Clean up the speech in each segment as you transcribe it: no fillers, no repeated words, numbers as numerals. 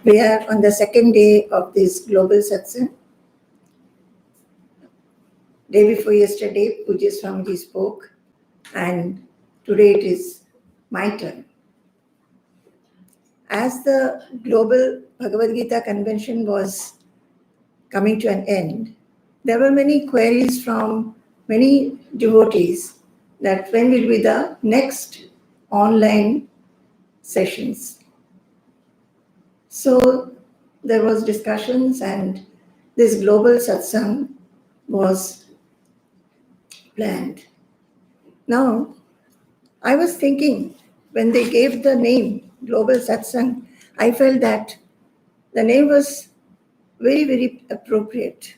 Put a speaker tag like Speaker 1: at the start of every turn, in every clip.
Speaker 1: We are on the second day of this global satsang. Day before yesterday, Pujya Swamiji spoke, and today it is my turn. As the global Bhagavad Gita convention was coming to an end, there were many queries from many devotees that when will be the next online sessions. So there was discussions, and this global satsang was planned. Now, I was thinking, when they gave the name Global Satsang, I felt that the name was very, very appropriate,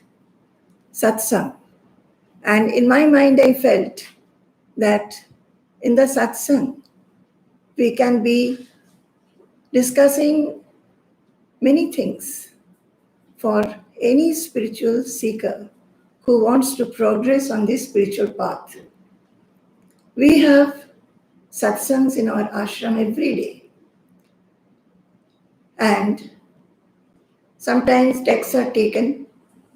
Speaker 1: Satsang. And in my mind, I felt that in the Satsang, we can be discussing many things for any spiritual seeker who wants to progress on this spiritual path. We have satsangs in our ashram every day. And sometimes texts are taken.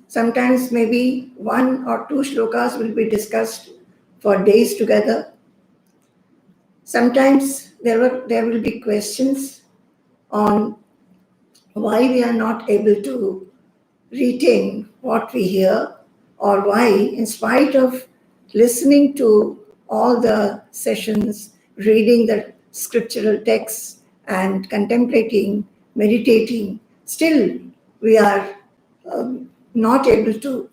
Speaker 1: Sometimes maybe 1 or 2 shlokas will be discussed for days together. Sometimes there will be questions on why we are not able to retain what we hear, or why, in spite of listening to all the sessions, reading the scriptural texts and contemplating, meditating, still we are not able to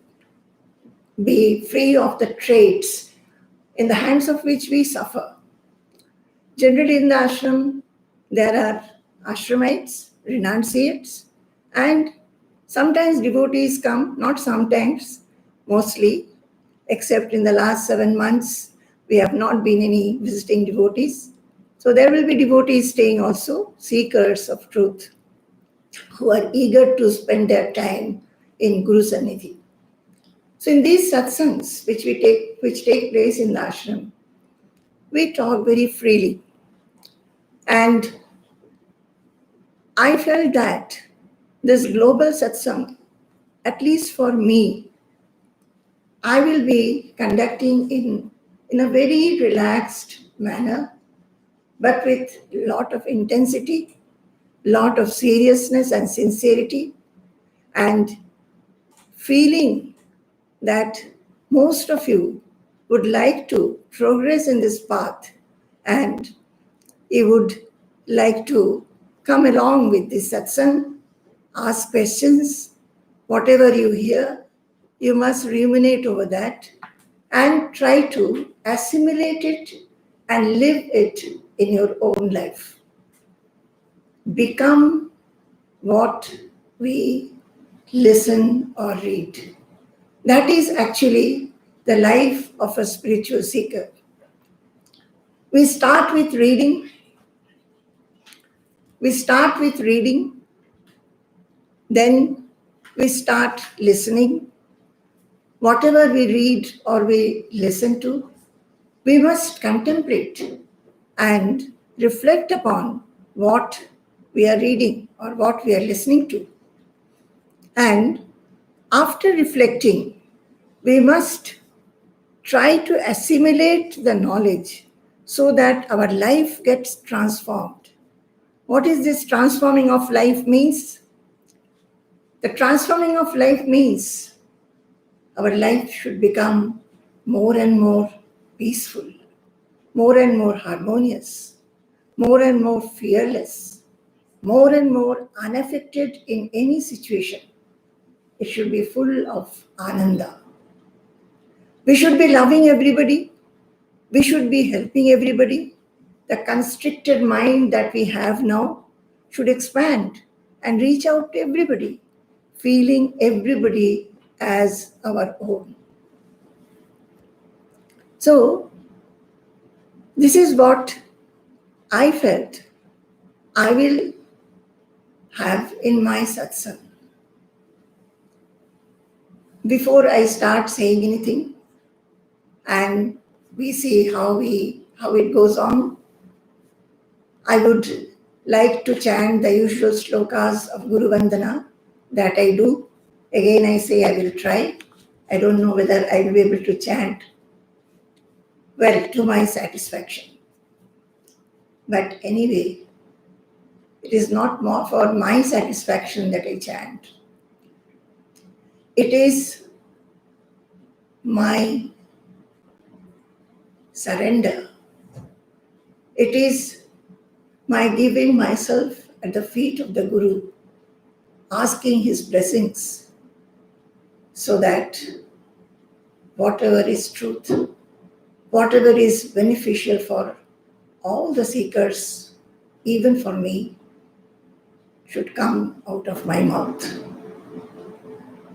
Speaker 1: be free of the traits in the hands of which we suffer. Generally in the ashram, there are ashramites, renunciates, and sometimes devotees come, not sometimes, mostly, except in the last 7 months, we have not been any visiting devotees. So there will be devotees staying also, seekers of truth, who are eager to spend their time in Guru Sannidhi. So in these satsangs, which take place in the ashram, we talk very freely. And I felt that this global satsang, at least for me, I will be conducting in a very relaxed manner, but with a lot of intensity, lot of seriousness and sincerity, and feeling that most of you would like to progress in this path, and you would like to come along with this satsang, ask questions, whatever you hear, you must ruminate over that and try to assimilate it and live it in your own life. Become what we listen or read. That is actually the life of a spiritual seeker. We start with reading. Then we start listening. Whatever we read or we listen to, we must contemplate and reflect upon what we are reading or what we are listening to. And after reflecting, we must try to assimilate the knowledge so that our life gets transformed. What is this transforming of life means? The transforming of life means our life should become more and more peaceful, more and more harmonious, more and more fearless, more and more unaffected in any situation. It should be full of ananda. We should be loving everybody. We should be helping everybody. The constricted mind that we have now should expand and reach out to everybody, feeling everybody as our own. So, this is what I felt I will have in my satsang. Before I start saying anything, and we see how it goes on, I would like to chant the usual slokas of Guru Vandana. That I do. Again, I say I will try. I don't know whether I will be able to chant well to my satisfaction. But anyway, it is not more for my satisfaction that I chant. It is my surrender. It is my giving myself at the feet of the Guru, asking his blessings, so that whatever is truth, whatever is beneficial for all the seekers, even for me, should come out of my mouth.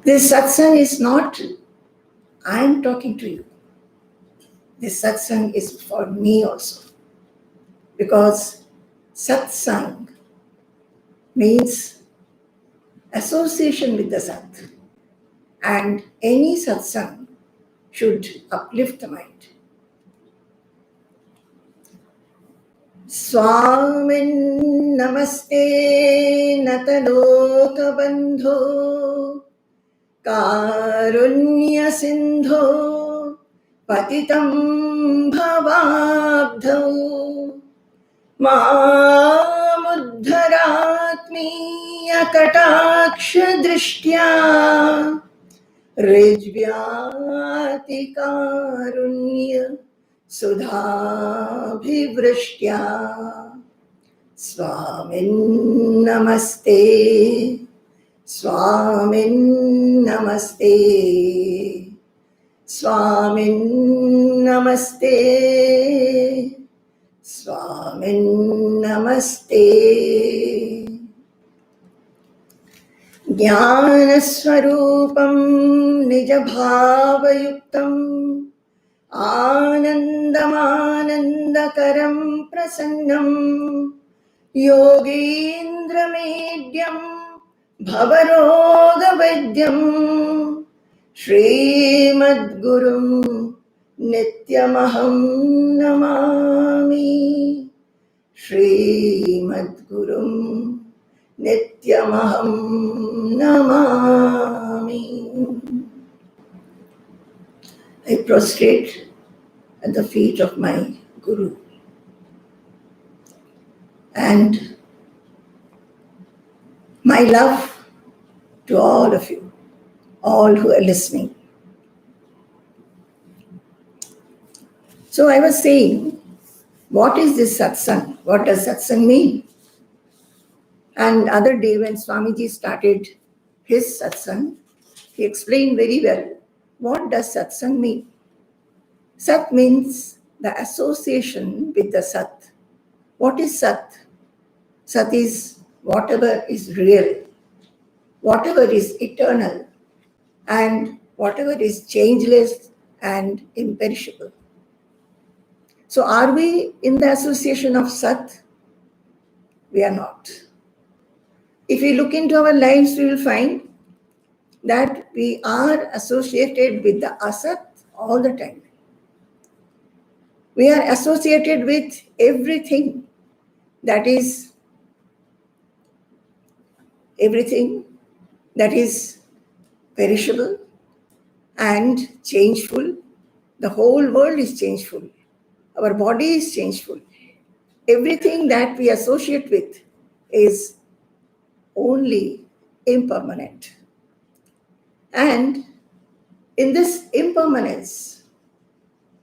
Speaker 1: This satsang is not, I am talking to you. This satsang is for me also. Because satsang means association with the Sat. And any satsang should uplift the mind. Swamin Namaste Nataloka Bandho Karunya Sindho Patitam Bhavabdho Mamuddharatmiya Kataksha Drishtya Rijvyati Karunya Sudhabhivrashtya Swamin Namaste Swamin Namaste Swamin Namaste Swamin Namaste Jnanaswarupam Nijabhavayuktam Anandamanandakaram Prasannam Yogindramedhyam Bhavarogavadyam Srimad Gurum Nityamaham Namami Srimad Gurum Nityamaham Namami. I prostrate at the feet of my Guru. And my love to all of you, all who are listening. So I was saying, what is this satsang? What does satsang mean? And other day when Swamiji started his satsang, he explained very well, what does satsang mean? Sat means the association with the Sat. What is Sat? Sat is whatever is real, whatever is eternal, and whatever is changeless and imperishable. So are we in the association of Sat? We are not. If we look into our lives, we will find that we are associated with the Asat all the time. We are associated with everything that is perishable and changeful. The whole world is changeful. Our body is changeful. Everything that we associate with is only impermanent. And in this impermanence,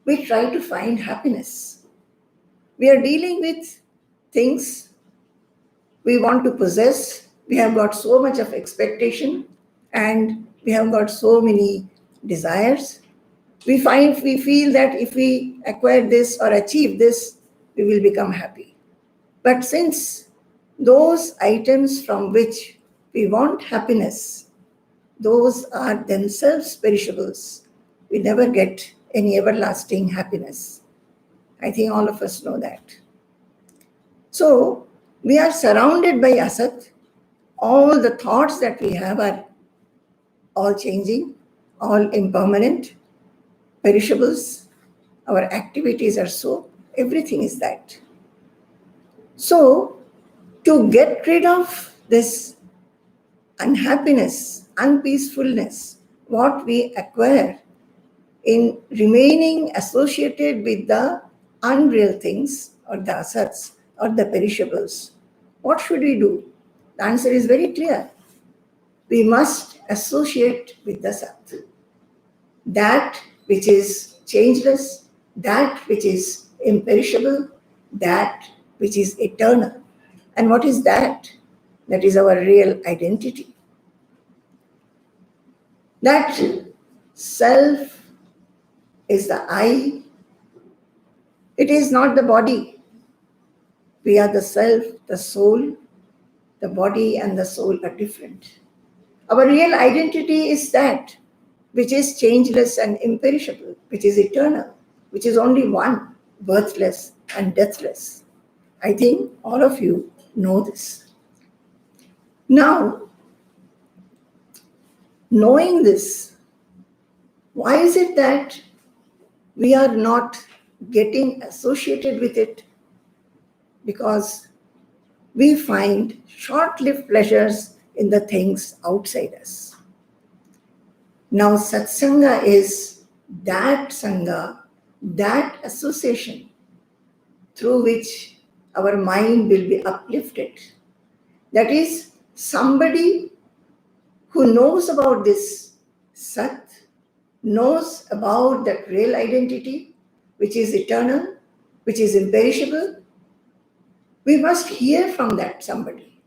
Speaker 1: we try to find happiness. We are dealing with things we want to possess. We have got so much of expectation and we have got so many desires. We feel that if we acquire this or achieve this, we will become happy. But since those items from which we want happiness, those are themselves perishables, we never get any everlasting happiness. I think all of us know that. So we are surrounded by Asat. All the thoughts that we have are all changing, all impermanent, perishables. Our activities are so, everything is that. So To get rid of this unhappiness, unpeacefulness, what we acquire in remaining associated with the unreal things or the asats or the perishables, what should we do? The answer is very clear. We must associate with the Sat, that which is changeless, that which is imperishable, that which is eternal. And what is that? That is our real identity. That self is the I. It is not the body. We are the self, the soul. The body and the soul are different. Our real identity is that which is changeless and imperishable, which is eternal, which is only one, birthless and deathless. I think all of you know this. Now, knowing this, why is it that we are not getting associated with it? Because we find short-lived pleasures in the things outside us. Now, satsanga is that sangha, that association through which our mind will be uplifted. That is, somebody who knows about this Sat, knows about that real identity, which is eternal, which is imperishable. We must hear from that somebody.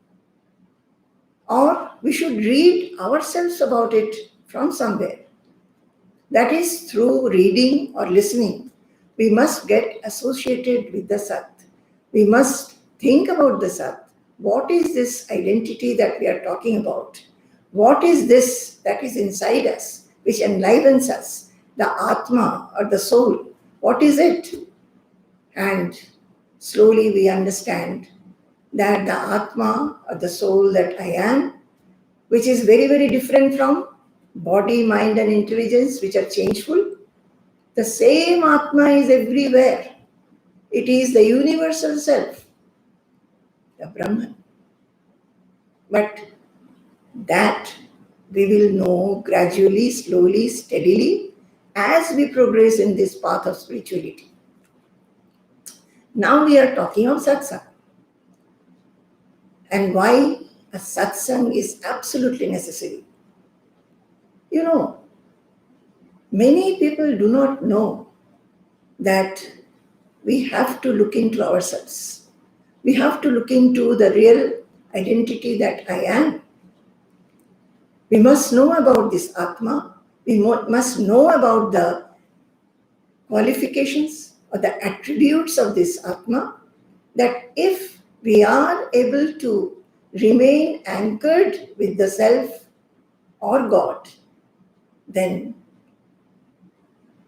Speaker 1: Or we should read ourselves about it from somewhere. That is through reading or listening. We must get associated with the Sat. We must think about the Sat. What is this identity that we are talking about? What is this that is inside us, which enlivens us? The Atma or the soul. What is it? And slowly we understand that the Atma or the soul that I am, which is very, very different from body, mind and intelligence, which are changeful. The same Atma is everywhere. It is the universal self, the Brahman. But that we will know gradually, slowly, steadily, as we progress in this path of spirituality. Now we are talking of satsang. And why a satsang is absolutely necessary. You know, many people do not know that we have to look into ourselves. We have to look into the real identity that I am. We must know about this Atma. We must know about the qualifications or the attributes of this Atma, that if we are able to remain anchored with the self or God, then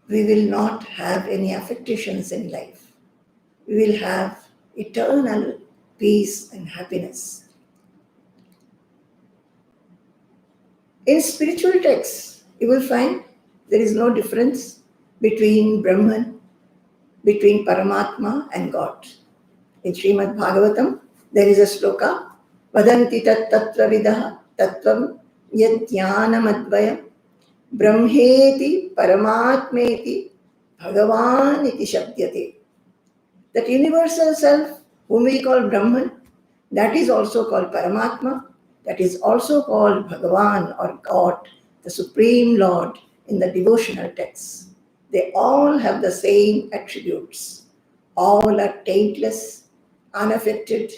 Speaker 1: we will not have any affectations in life. We will have eternal peace and happiness. In spiritual texts, you will find there is no difference between Brahman, between Paramatma and God. In Srimad Bhagavatam, there is a sloka, Vadanti tat tattva vidaha tattvam yad jnanam advayam brahmeti paramatmeti bhagavan iti shabdyate. That universal self, whom we call Brahman, that is also called Paramatma, that is also called Bhagavan or God, the Supreme Lord in the devotional texts. They all have the same attributes. All are taintless, unaffected,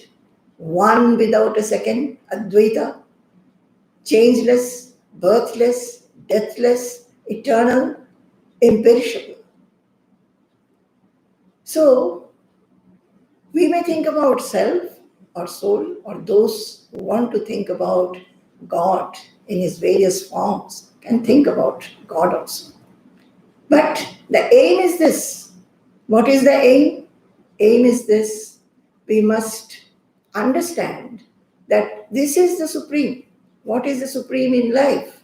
Speaker 1: one without a second, Advaita, changeless, birthless, deathless, eternal, imperishable. So, we may think about self or soul, or those who want to think about God in his various forms can think about God also. But the aim is this. What is the aim? Aim is this. We must understand that this is the supreme. What is the supreme in life?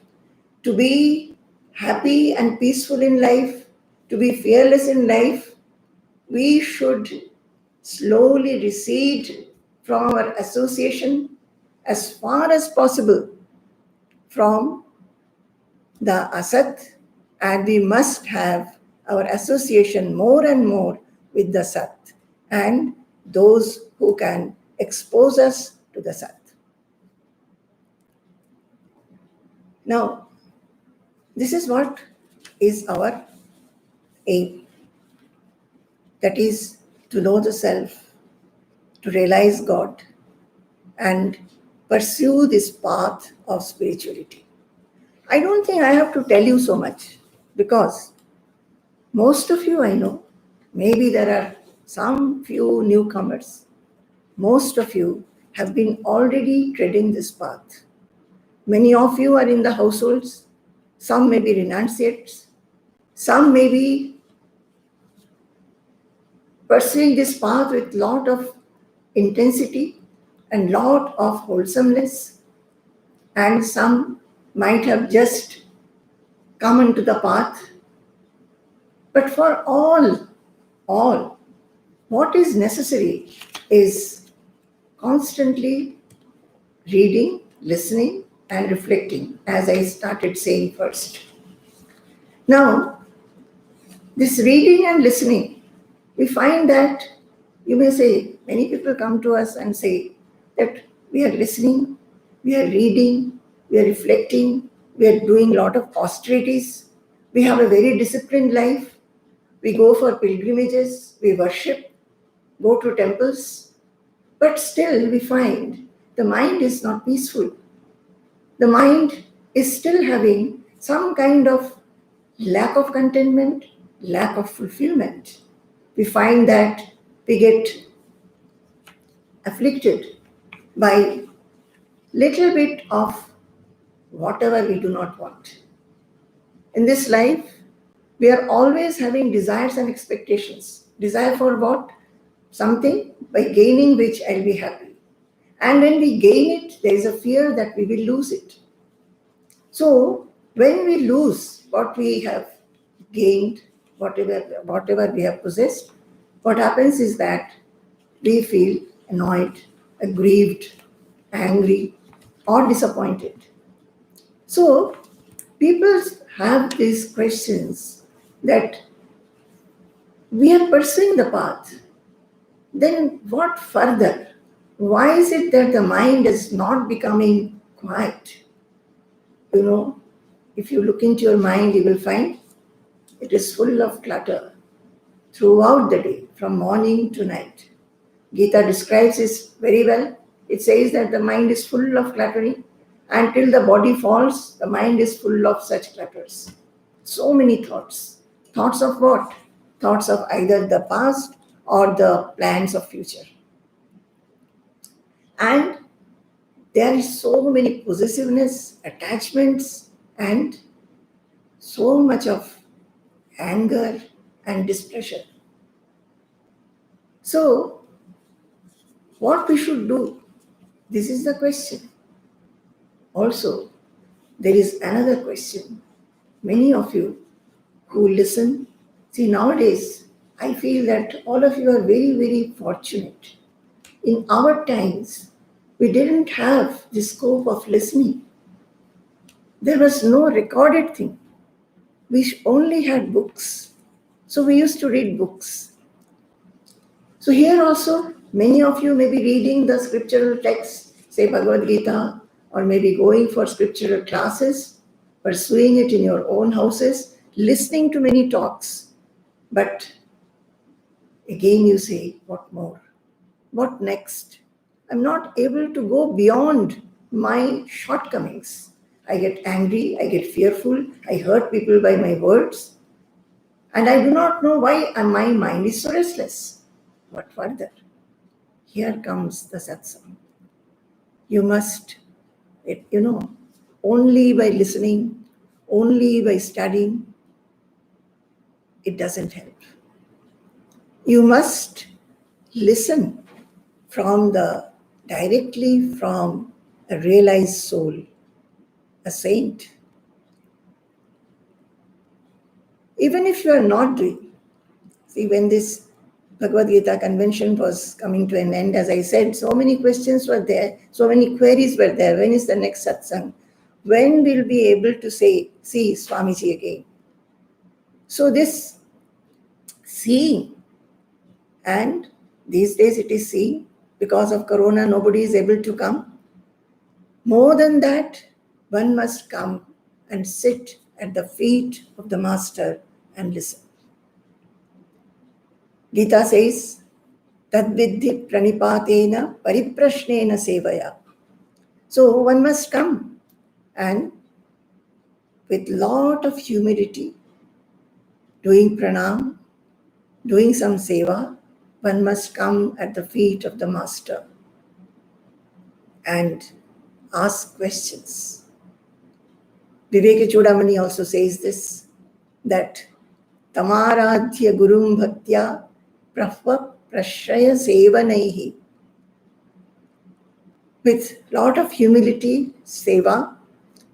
Speaker 1: To be happy and peaceful in life, to be fearless in life, we should slowly recede from our association as far as possible from the asat, and we must have our association more and more with the sat and those who can expose us to the sat. Now, this is what is our aim. That is to know the self, to realize God, and pursue this path of spirituality. I don't think I have to tell you so much, because most of you I know, maybe there are some few newcomers, most of you have been already treading this path. Many of you are in the households, some may be renunciates, some may be pursuing this path with lot of intensity and lot of wholesomeness, and some might have just come into the path. But for all, what is necessary is constantly reading, listening, and reflecting, as I started saying first. Now, this reading and listening, we find that, you may say, many people come to us and say that we are listening, we are reading, we are reflecting, we are doing a lot of austerities, we have a very disciplined life, we go for pilgrimages, we worship, go to temples, but still we find the mind is not peaceful. The mind is still having some kind of lack of contentment, lack of fulfillment. We find that we get afflicted by little bit of whatever we do not want. In this life, we are always having desires and expectations. Desire for what? Something by gaining which I'll be happy. And when we gain it, there is a fear that we will lose it. So when we lose what we have gained, whatever we have possessed, what happens is that we feel annoyed, aggrieved, angry, or disappointed. So people have these questions that we are pursuing the path. Then what further? Why is it that the mind is not becoming quiet? You know, if you look into your mind, you will find it is full of clutter throughout the day, from morning to night. Gita describes this very well. It says that the mind is full of cluttering. Until the body falls, the mind is full of such clutters. So many thoughts. Thoughts of what? Thoughts of either the past or the plans of future. And there is so many possessiveness, attachments, and so much of anger and displeasure. So, what we should do? This is the question. Also, there is another question. Many of you who listen, see, nowadays, I feel that all of you are very, very fortunate. In our times, we didn't have the scope of listening. There was no recorded thing. We only had books. So we used to read books. So here also, many of you may be reading the scriptural texts, say Bhagavad Gita, or maybe going for scriptural classes, pursuing it in your own houses, listening to many talks. But again you say, what more? What next? I'm not able to go beyond my shortcomings. I get angry, I get fearful, I hurt people by my words, and I do not know why my mind is so restless. What further? Here comes the satsang. You must, only by listening, only by studying, it doesn't help. You must listen directly from a realized soul, a saint. Even if you are not doing, see, when this Bhagavad Gita convention was coming to an end. As I said, so many questions were there, so many queries were there. When is the next satsang? When will we be able to see Swamiji again? So this seeing, and these days it is seeing, because of Corona, nobody is able to come. More than that, one must come and sit at the feet of the Master and listen. Gita says, Tadvidhi pranipatena pariprashnena sevaya. So one must come and with lot of humility, doing pranam, doing some seva, one must come at the feet of the Master and ask questions. Vivekachudamani also says this, that Tamaradhya Gurum Bhaktya Prahva Prashraya Sevanaihi. With lot of humility, seva,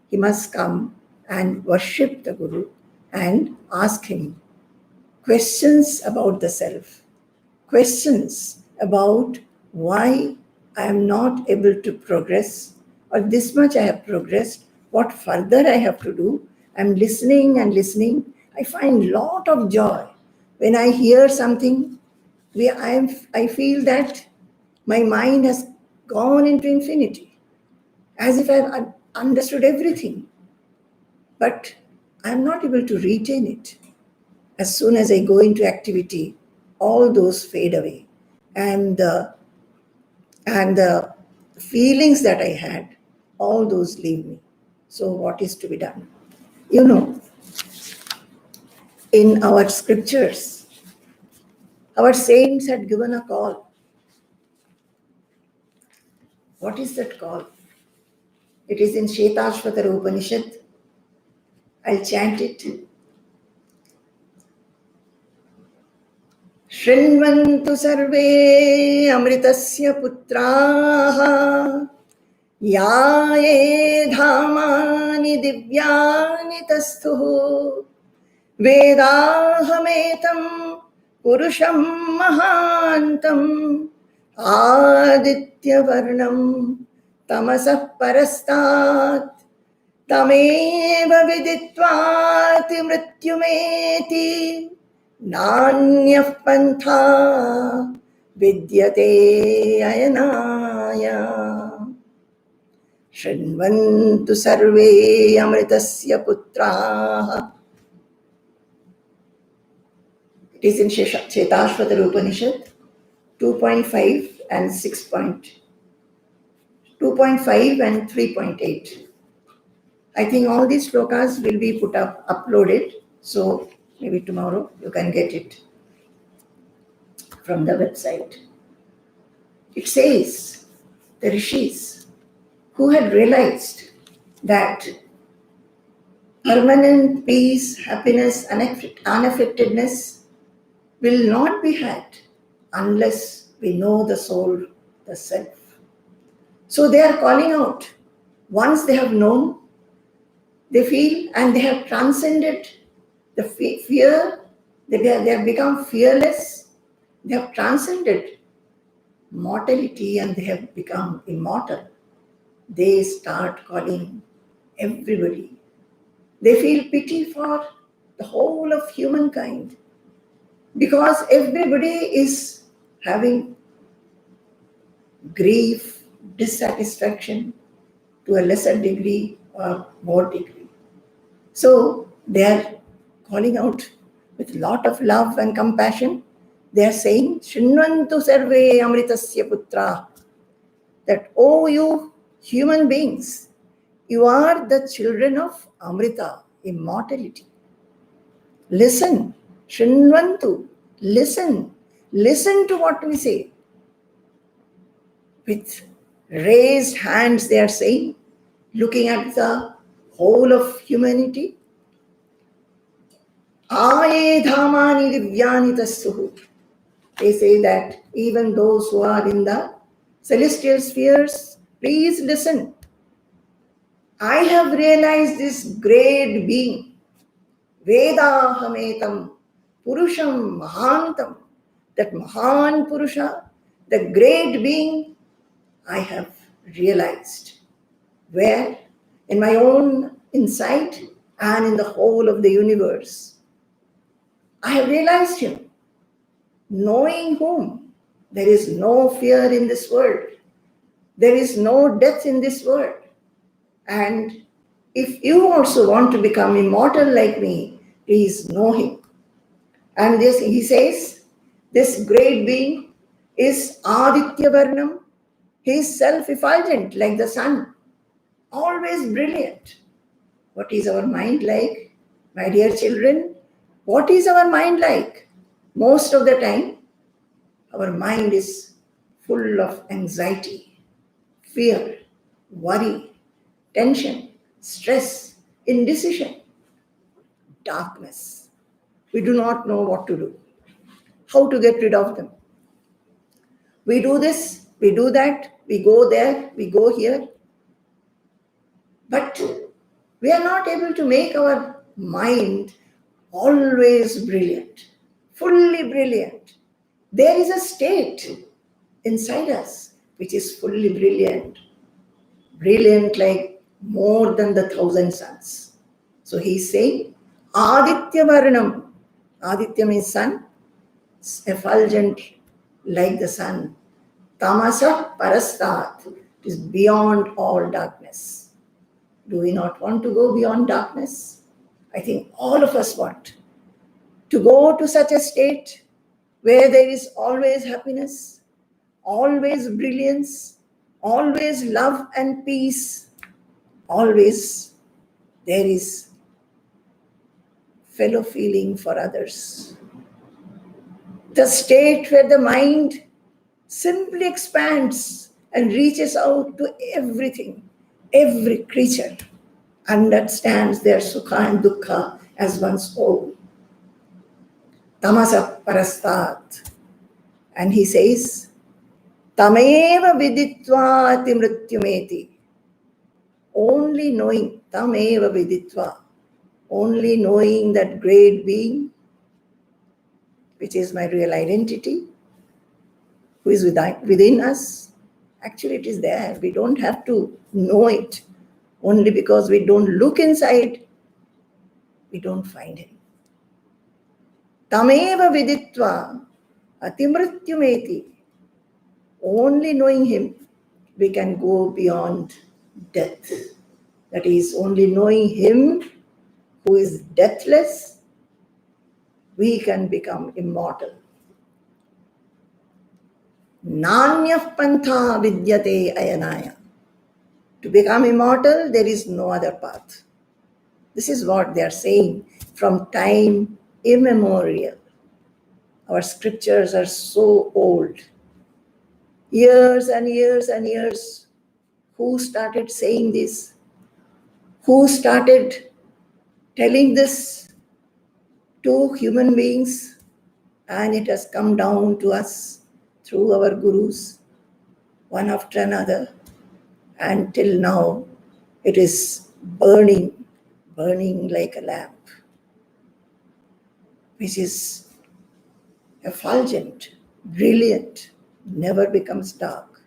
Speaker 1: he must come and worship the Guru and ask him questions about the self, questions about why I am not able to progress, or this much I have progressed, what further I have to do. I'm listening and listening. I find lot of joy. When I hear something, I feel that my mind has gone into infinity, as if I've understood everything. But I'm not able to retain it. As soon as I go into activity, all those fade away. And the feelings that I had, all those leave me. So what is to be done? You know, in our scriptures, our saints had given a call. What is that call? It is in Shvetashvatara Upanishad. I'll chant it. Shrinvantu sarve amritasya putraha yaye dhamani divyani tastuhu vedahametam purusham mahantam aditya varnam tamasah parastat tameva viditvat mrityumeti Nanyah pantha vidyate ayanaya Shrinvantu sarve amritasya putraha. It is in Shetashvatara Upanishad 2.5 and 2.5 and 3.8. I think all these slokas will be uploaded. So maybe tomorrow you can get it from the website. It says the rishis who had realized that permanent peace, happiness, unaffectedness will not be had unless we know the soul, the self. So they are calling out. Once they have known, they feel, and they have transcended the fear, they have become fearless, they have transcended mortality and they have become immortal. They start calling everybody. They feel pity for the whole of humankind because everybody is having grief, dissatisfaction to a lesser degree or more degree. So they are calling out with a lot of love and compassion. They are saying, Shrinvantu sarve amritasya putra, that, oh, you human beings, you are the children of Amrita, immortality. Listen, Shrinvantu, listen to what we say. With raised hands they are saying, looking at the whole of humanity. Aye dhamani divyani tastuhu. They say that even those who are in the celestial spheres, please listen. I have realized this great being, Vedahametam, Purusham Mahantam, that Mahan Purusha, the great being, I have realized. Where? In my own insight and in the whole of the universe. I have realized him. Knowing whom? There is no fear in this world. There is no death in this world. And if you also want to become immortal like me, please know him. And this, he says, this great being is Aditya Varnam. He is self-effulgent like the sun, always brilliant. What is our mind like? My dear children, what is our mind like? Most of the time, our mind is full of anxiety, fear, worry, tension, stress, indecision, darkness. We do not know what to do, how to get rid of them. We do this, we do that, we go there, we go here. But we are not able to make our mind always brilliant, fully brilliant. There is a state inside us which is fully brilliant, brilliant like more than the 1,000 suns. So he's saying, Aditya Varnam. Aditya means sun, effulgent like the sun. Tamasa Parastat, it is beyond all darkness. Do we not want to go beyond darkness? I think all of us want to go to such a state where there is always happiness, always brilliance, always love and peace, always there is fellow feeling for others. The state where the mind simply expands and reaches out to everything, every creature, understands their sukha and dukkha as one's own. Tamasa Parastat. And he says, Tameva viditva ati mrityumeti. Only knowing, Tameva viditva, only knowing that great being, which is my real identity, who is within us. Actually, it is there. We don't have to know it. Only because we don't look inside, we don't find him. Tameva viditva atimrityumeti. Only knowing him, we can go beyond death. That is, only knowing him who is deathless, we can become immortal. Nanyah pantha vidyate ayanaya. To become immortal, there is no other path. This is what they are saying from time immemorial. Our scriptures are so old. Years and years and years. Who started saying this? Who started telling this to human beings? And it has come down to us through our gurus, one after another. And till now, it is burning like a lamp, which is effulgent, brilliant, never becomes dark.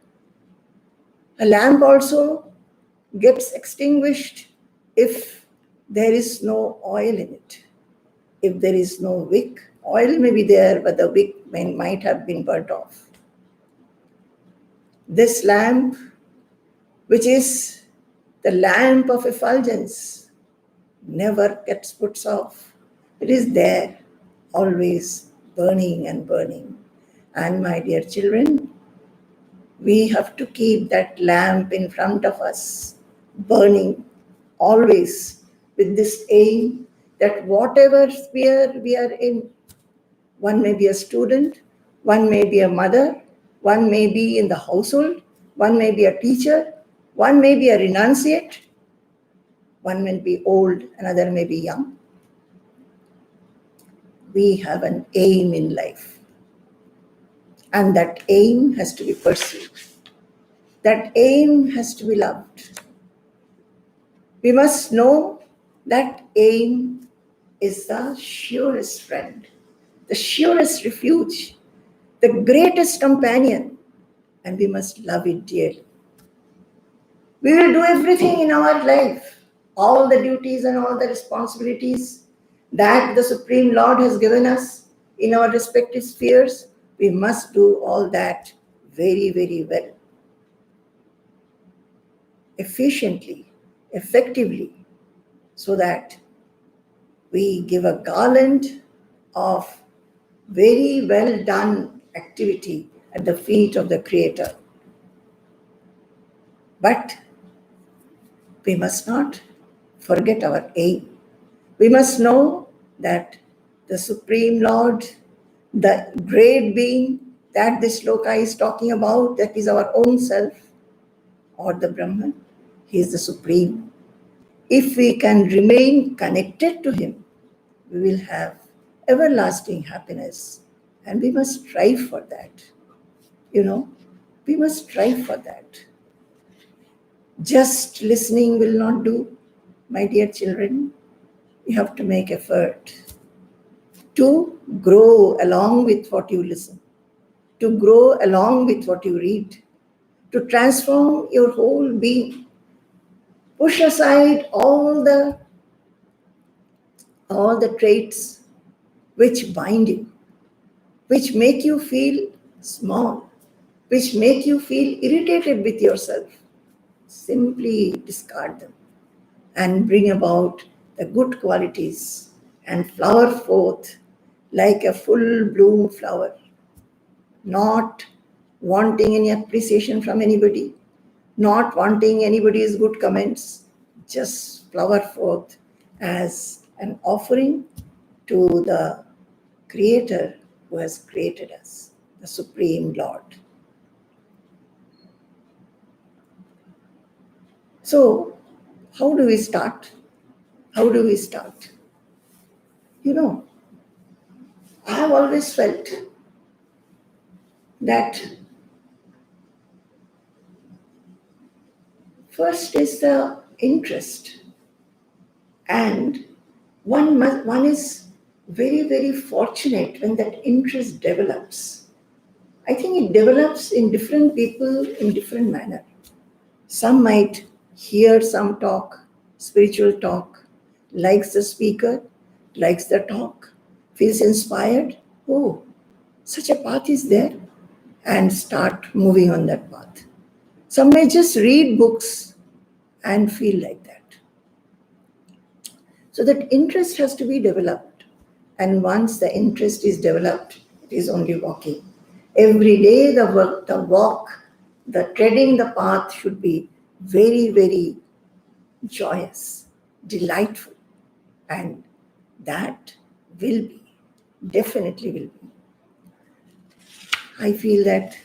Speaker 1: A lamp also gets extinguished if there is no oil in it. If there is no wick, oil may be there, but the wick might have been burnt off. This lamp, which is the lamp of effulgence, never gets put off. It is there, always burning and burning. And my dear children, we have to keep that lamp in front of us, burning always with this aim that whatever sphere we are in, one may be a student, one may be a mother, one may be in the household, one may be a teacher, one may be a renunciate, one may be old, another may be young. We have an aim in life. And that aim has to be pursued. That aim has to be loved. We must know that aim is the surest friend, the surest refuge, the greatest companion, and we must love it dearly. We will do everything in our life, all the duties and all the responsibilities that the Supreme Lord has given us in our respective spheres. We must do all that very, very well, efficiently, effectively, so that we give a garland of very well done activity at the feet of the Creator. But we must not forget our aim. We must know that the Supreme Lord, the great being that this sloka is talking about, that is our own self, or the Brahman, he is the Supreme. If we can remain connected to him, we will have everlasting happiness. And we must strive for that. We must strive for that. Just listening will not do, my dear children. You have to make effort to grow along with what you listen, to grow along with what you read, to transform your whole being. Push aside all the traits which bind you, which make you feel small, which make you feel irritated with yourself. Simply discard them and bring about the good qualities and flower forth like a full bloom flower, not wanting any appreciation from anybody, not wanting anybody's good comments, just flower forth as an offering to the Creator who has created us, the Supreme Lord. So, how do we start? How do we start? I have always felt that first is the interest, and one is very, very fortunate when that interest develops. I think it develops in different people in different manner. Some might hear some talk, spiritual talk, likes the speaker, likes the talk, feels inspired. Oh, such a path is there, and start moving on that path. Some may just read books and feel like that. So that interest has to be developed. And once the interest is developed, it is only walking. Every day the walk, the treading the path should be very, very joyous, delightful. And that will be, definitely will be. I feel that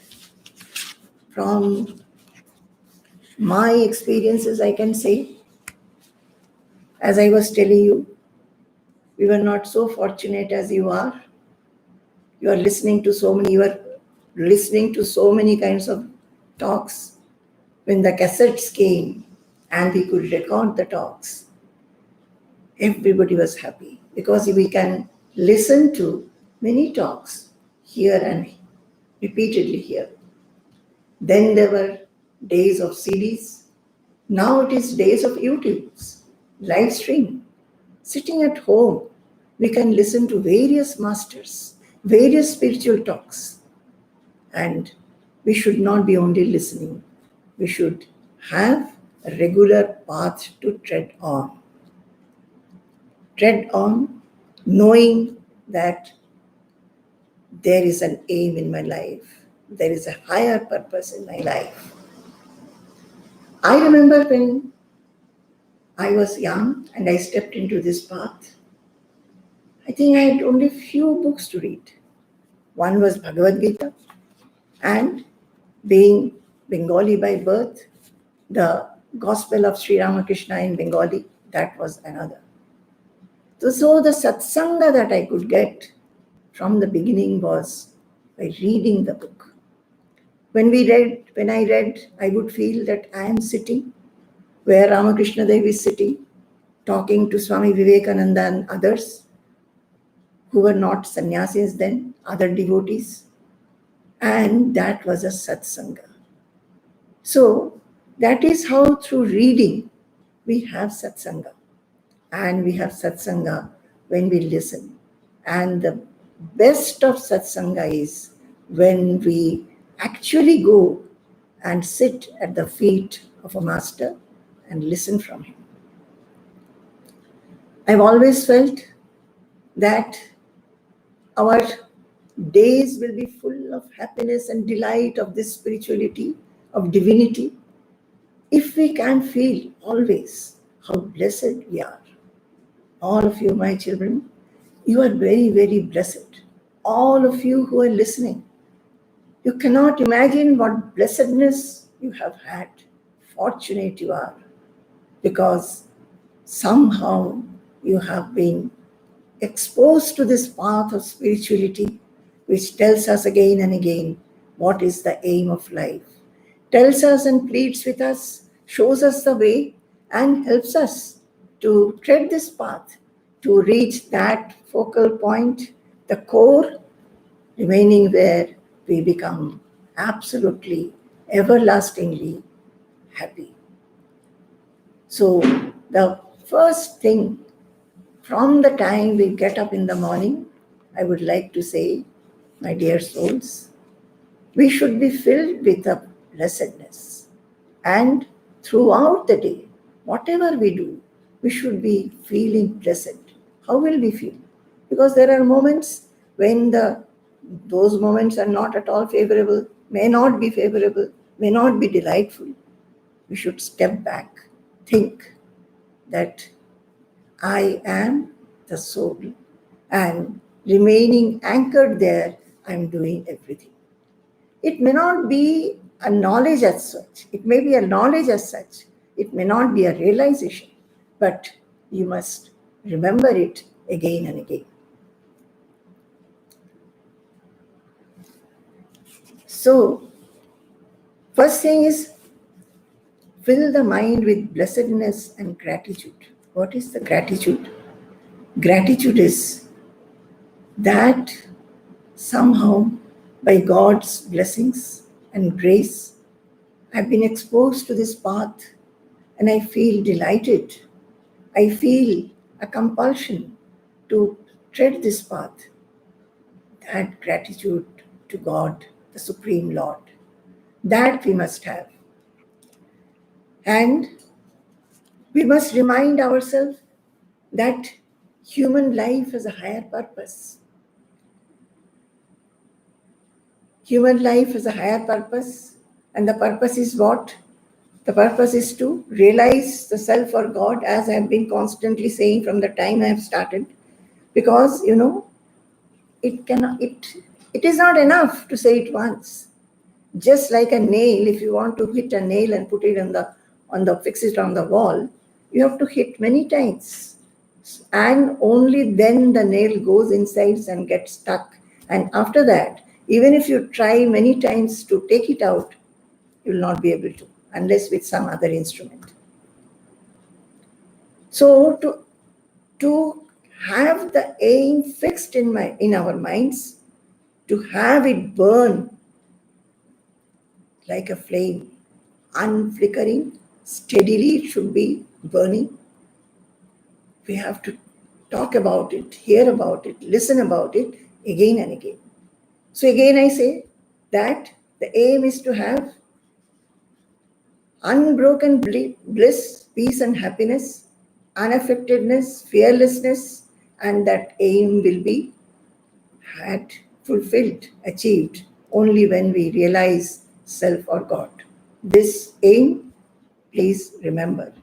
Speaker 1: from my experiences, I can say, as I was telling you, we were not so fortunate as you are. You are listening to so many kinds of talks. When the cassettes came and we could record the talks, everybody was happy because we can listen to many talks here and repeatedly here. Then there were days of CDs. Now it is days of YouTubes, live stream. Sitting at home, we can listen to various masters, various spiritual talks. And we should not be only listening. We should have a regular path to tread on. Tread on, knowing that there is an aim in my life. There is a higher purpose in my life. I remember when I was young and I stepped into this path, I think I had only few books to read. One was Bhagavad Gita, and being Bengali by birth, the Gospel of Sri Ramakrishna in Bengali, that was another. So the satsanga that I could get from the beginning was by reading the book. When I read, I would feel that I am sitting where Ramakrishna Dev is sitting, talking to Swami Vivekananda and others who were not sannyasis then, other devotees. And that was a satsanga. So that is how through reading we have satsanga. And we have satsanga when we listen. And the best of satsanga is when we actually go and sit at the feet of a master and listen from him. I've always felt that our days will be full of happiness and delight of this spirituality, of divinity, if we can feel always how blessed we are. All of you, my children, you are very, very blessed. All of you who are listening, you cannot imagine what blessedness you have had. Fortunate you are, because somehow you have been exposed to this path of spirituality, which tells us again and again what is the aim of life, tells us and pleads with us, shows us the way, and helps us to tread this path, to reach that focal point, the core, remaining where we become absolutely, everlastingly happy. So the first thing, from the time we get up in the morning, I would like to say, my dear souls, we should be filled with a blessedness. And throughout the day, whatever we do, we should be feeling blessed. How will we feel? Because there are moments when those moments are not at all favorable, may not be favorable, may not be delightful. We should step back, think that I am the soul, and remaining anchored there, I am doing everything. It may not be a knowledge as such, it may be a knowledge as such, it may not be a realization, but you must remember it again and again. So, first thing is, fill the mind with blessedness and gratitude. What is the gratitude? Gratitude is that somehow, by God's blessings and grace, I've been exposed to this path and I feel delighted. I feel a compulsion to tread this path. That gratitude to God, the Supreme Lord, that we must have. And we must remind ourselves that human life has a higher purpose. Human life has a higher purpose, and the purpose is what? The purpose is to realize the self or God, as I have been constantly saying from the time I have started. Because, it is not enough to say it once. Just like a nail, if you want to hit a nail and put it fix it on the wall, you have to hit many times. And only then the nail goes inside and gets stuck. And after that, even if you try many times to take it out, you will not be able to, unless with some other instrument. So to have the aim fixed in our minds, to have it burn like a flame, unflickering, steadily it should be burning. We have to talk about it, hear about it, listen about it again and again. So again I say that the aim is to have unbroken bliss, peace and happiness, unaffectedness, fearlessness, and that aim will be had, fulfilled, achieved only when we realize self or God. This aim, please remember,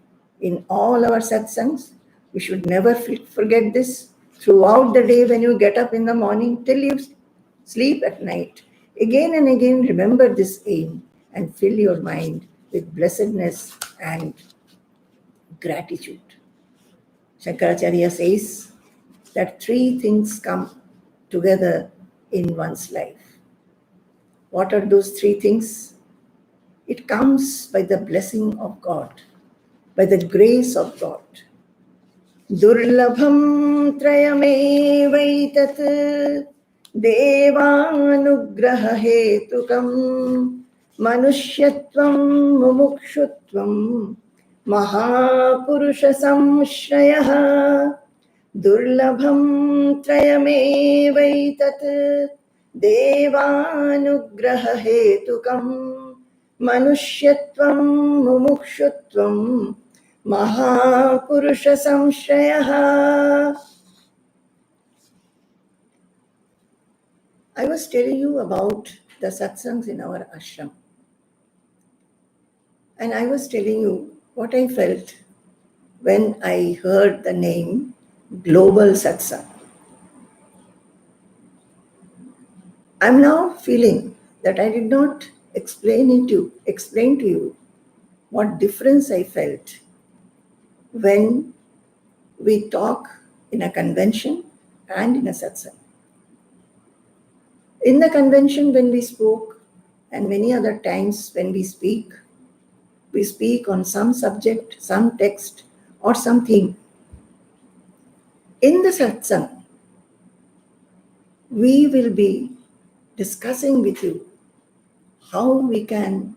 Speaker 1: in all our satsangs, we should never forget this. Throughout the day, when you get up in the morning till you sleep at night, again and again remember this aim and fill your mind with blessedness and gratitude. Shankaracharya says that three things come together in one's life. What are those three things? It comes by the blessing of God, by the grace of God. Durlabham trayamevaitat Devanugraha hetukam manusyatvam mumukshutvam mahapurusha samshrayah durlabham trayamevaitat devanugraha hetukam manusyatvam mumukshutvam mahapurusha samshrayah. I was telling you about the satsangs in our ashram. And I was telling you what I felt when I heard the name Global Satsang. I'm now feeling that I did not explain to you what difference I felt when we talk in a convention and in a satsang. In the convention when we spoke, and many other times when we speak on some subject, some text, or something. In the satsang, we will be discussing with you how we can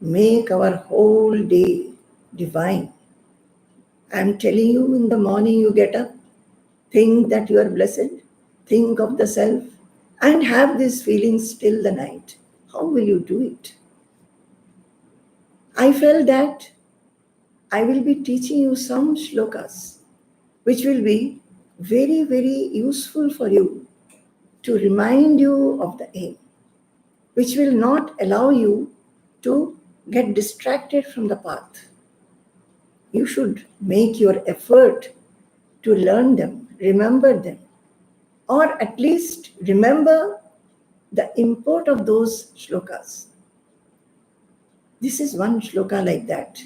Speaker 1: make our whole day divine. I'm telling you, in the morning you get up, think that you are blessed, think of the self, and have these feelings till the night. How will you do it? I felt that I will be teaching you some shlokas which will be very, very useful for you to remind you of the aim, which will not allow you to get distracted from the path. You should make your effort to learn them, remember them, or at least remember the import of those shlokas. This is one shloka like that.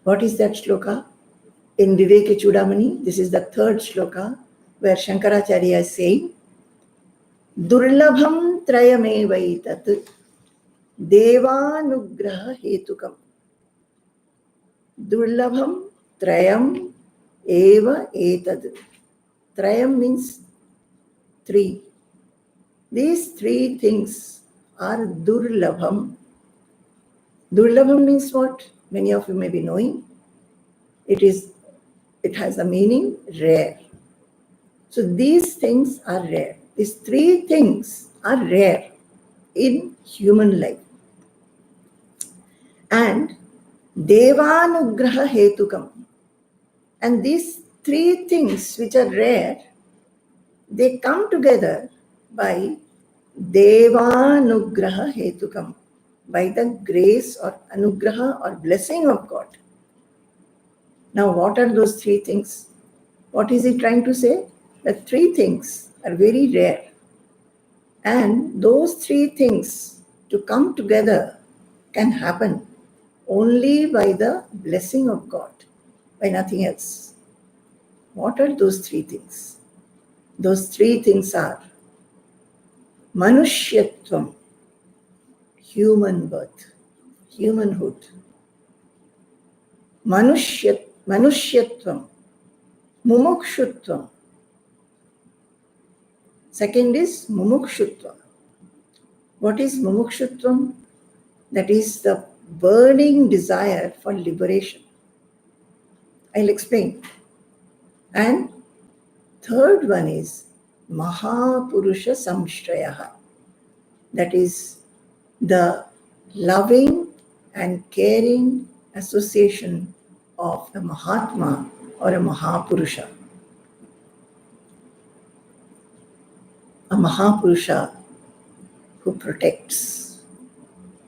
Speaker 1: What is that shloka? In Vivekachudamani, this is the third shloka, where Shankaracharya is saying, Durlabham trayamevaitat devanugraha hetukam. Durlabham trayam eva etad. Trayam means three. These three things are durlabham. Durlabham means what? Many of you may be knowing. It has a meaning rare. So these things are rare. These three things are rare in human life. And Devanugraha hetukam. And these three things which are rare, they come together by Devanugraha hetukam, by the grace or anugraha or blessing of God. Now, what are those three things? What is he trying to say? The three things are very rare. And those three things to come together can happen only by the blessing of God, by nothing else. What are those three things? Those three things are Manushyatvam, human birth, humanhood. Manushyatvam, Mumukshutvam. Second is Mumukshutvam. What is Mumukshutvam? That is the burning desire for liberation. I'll explain. And third one is Mahapurusha Samshrayaha. That is the loving and caring association of a Mahatma or a Mahapurusha. A Mahapurusha who protects,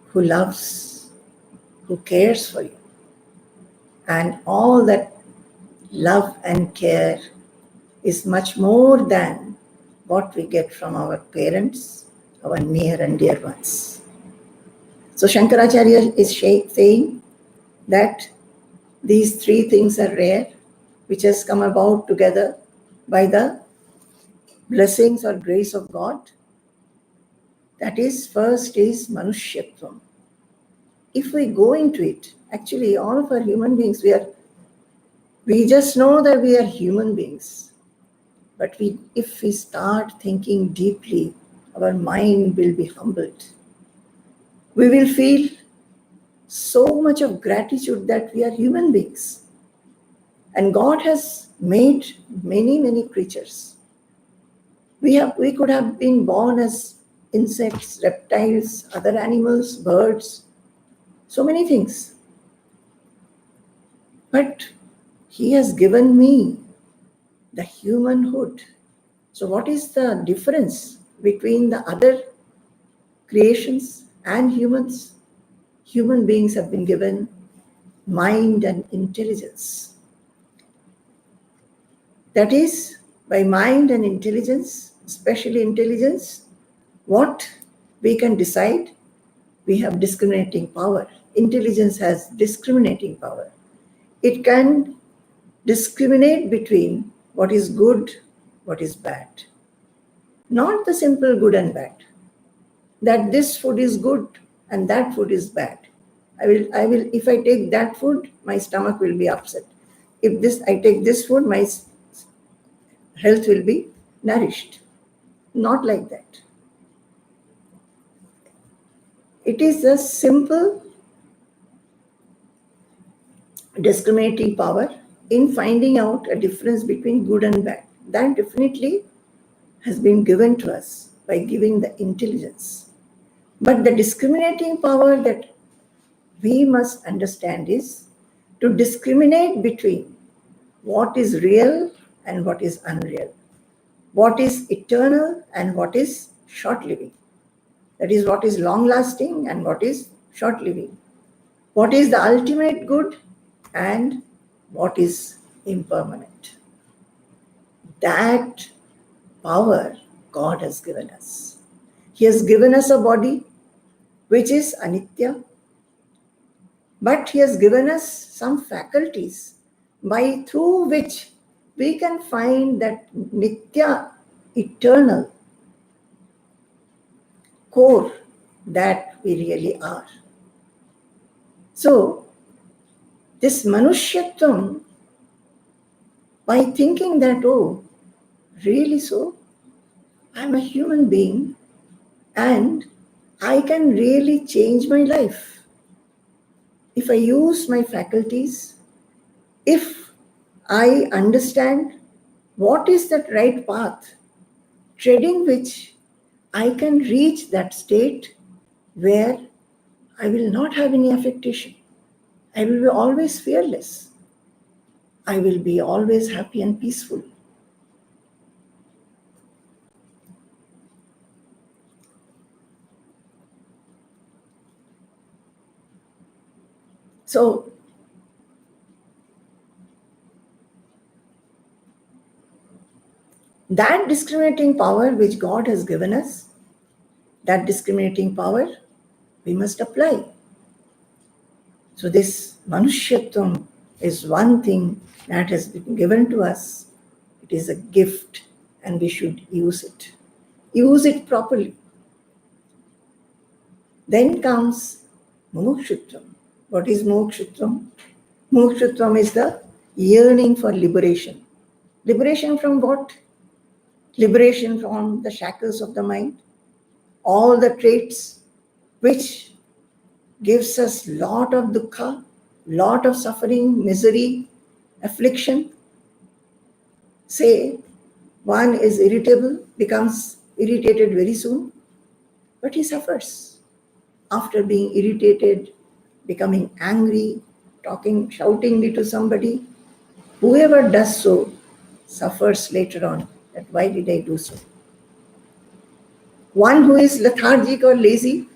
Speaker 1: who loves, who cares for you. And all that love and care is much more than what we get from our parents, our near and dear ones. So Shankaracharya is saying that these three things are rare, which has come about together by the blessings or grace of God. That is, first is Manushyatvam. If we go into it, actually all of our human beings, we just know that we are human beings. But if we start thinking deeply, our mind will be humbled. We will feel so much of gratitude that we are human beings. And God has made many, many creatures. We could have been born as insects, reptiles, other animals, birds, so many things. But He has given me the humanhood. So what is the difference between the other creations and humans? Human beings have been given mind and intelligence. That is, by mind and intelligence, especially intelligence, what we can decide, we have discriminating power. Intelligence has discriminating power. It can discriminate between what is good, what is bad. Not the simple good and bad. That this food is good and that food is bad. If I take that food, my stomach will be upset. If I take this food, my health will be nourished. Not like that. It is a simple discriminating power in finding out a difference between good and bad. That definitely has been given to us by giving the intelligence. But the discriminating power that we must understand is to discriminate between what is real and what is unreal, what is eternal and what is short-living. That is, what is long-lasting and what is short-living. What is the ultimate good and what is impermanent. That power God has given us. He has given us a body which is anitya, but He has given us some faculties through which we can find that nitya, eternal core that we really are. So, this manushyattvam, by thinking that, oh, really so, I'm a human being and I can really change my life. If I use my faculties, if I understand what is that right path, treading which I can reach that state where I will not have any affectation. I will be always fearless. I will be always happy and peaceful. So, that discriminating power which God has given us, that discriminating power, we must apply. So this manushyattvam is one thing that has been given to us. It is a gift and we should use it. Use it properly. Then comes mumukshutvam. What is mumukshutvam? Mumukshutvam is the yearning for liberation. Liberation from what? Liberation from the shackles of the mind, all the traits which gives us lot of dukkha, lot of suffering, misery, affliction. Say, one is irritable, becomes irritated very soon, but he suffers. After being irritated, becoming angry, talking, shouting to somebody, whoever does so suffers later on. That why did I do so? One who is lethargic or lazy,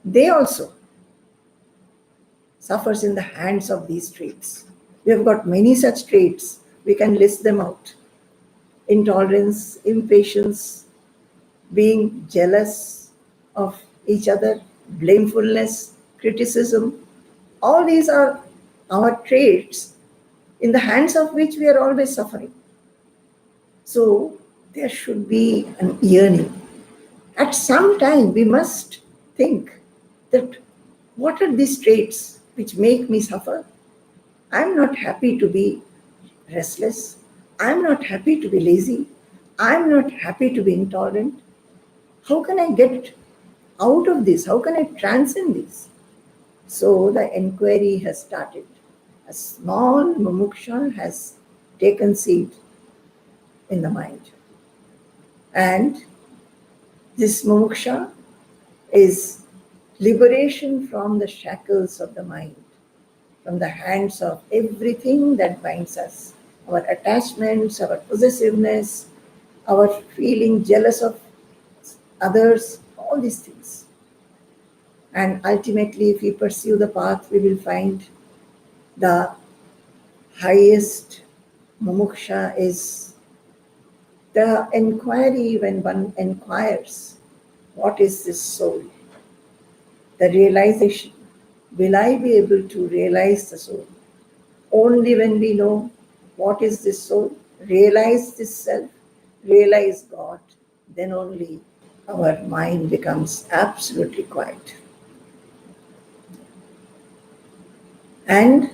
Speaker 1: they also suffers in the hands of these traits. We have got many such traits. We can list them out. Intolerance, impatience, being jealous of each other, blamefulness, criticism. All these are our traits in the hands of which we are always suffering. So there should be an yearning. At some time we must think that what are these traits which make me suffer? I'm not happy to be restless. I'm not happy to be lazy. I'm not happy to be intolerant. How can I get out of this? How can I transcend this? So the inquiry has started. A small mumuksha has taken seed in the mind. And this mumuksha is liberation from the shackles of the mind, from the hands of everything that binds us, our attachments, our possessiveness, our feeling jealous of others, all these things. And ultimately, if we pursue the path, we will find the highest mumuksha is the inquiry when one inquires, what is this soul? The realization, will I be able to realize the soul? Only when we know what is this soul, realize this self, realize God, then only our mind becomes absolutely quiet. And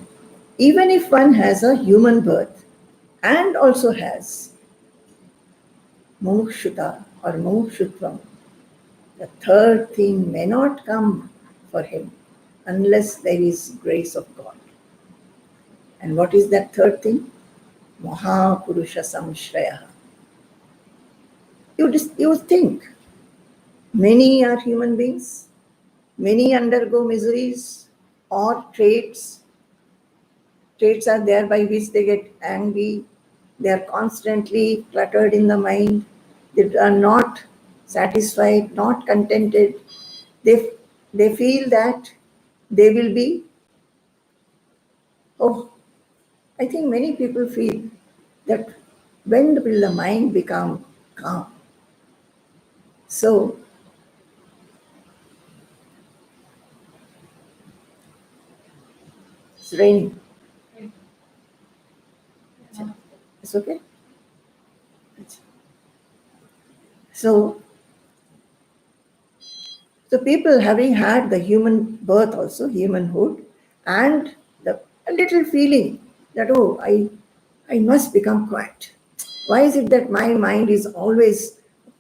Speaker 1: even if one has a human birth and also has mumukshuta or mumukshutvam, the third thing may not come for him unless there is grace of God. And what is that third thing? Mahapurusha samshraya. You think many are human beings, many undergo miseries or traits. Traits are there by which they get angry. They are constantly cluttered in the mind. They are not satisfied, not contented. They feel that they will be, I think many people feel that when will the mind become calm? So, it's raining. It's okay? So people having had the human birth also, humanhood, and the a little feeling that, I must become quiet. Why is it that my mind is always